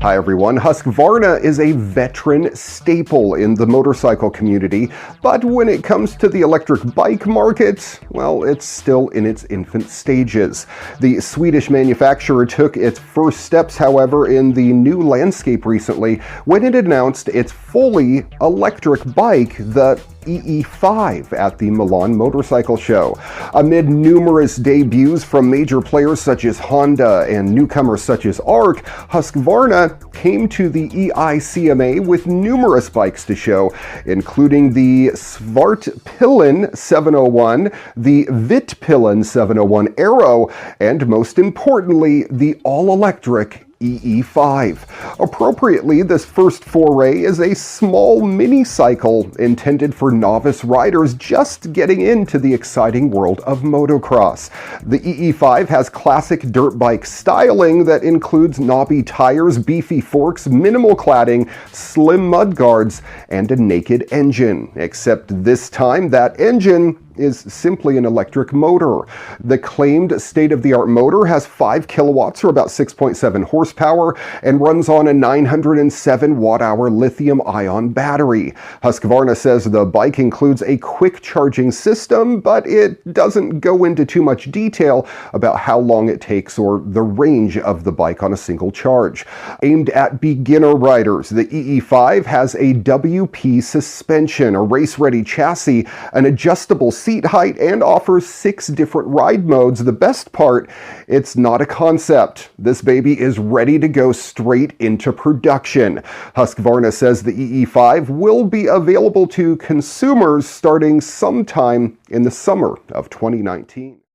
Hi everyone, Husqvarna is a veteran staple in the motorcycle community, but when it comes to the electric bike market, well, it's still in its infant stages. The Swedish manufacturer took its first steps, however, in the new landscape recently when it announced its fully electric bike, the EE5, at the Milan Motorcycle Show. Amid numerous debuts from major players such as Honda and newcomers such as ARC, Husqvarna came to the EICMA with numerous bikes to show, including the Svartpilen 701, the Vitpilen 701 Aero, and most importantly, the all-electric EE5. Appropriately, this first foray is a small mini-cycle intended for novice riders just getting into the exciting world of motocross. The EE5 has classic dirt bike styling that includes knobby tires, beefy forks, minimal cladding, slim mud guards, and a naked engine. Except this time, that engine is simply an electric motor. The claimed state-of-the-art motor has 5 kilowatts or about 6.7 horsepower and runs on a 907 watt-hour lithium-ion battery. Husqvarna says the bike includes a quick charging system, but it doesn't go into too much detail about how long it takes or the range of the bike on a single charge. Aimed at beginner riders, the EE5 has a WP suspension, a race-ready chassis, an adjustable seat height, and offers 6 different ride modes. The best part, it's not a concept. This baby is ready to go straight into production. Husqvarna says the EE5 will be available to consumers starting sometime in the summer of 2019.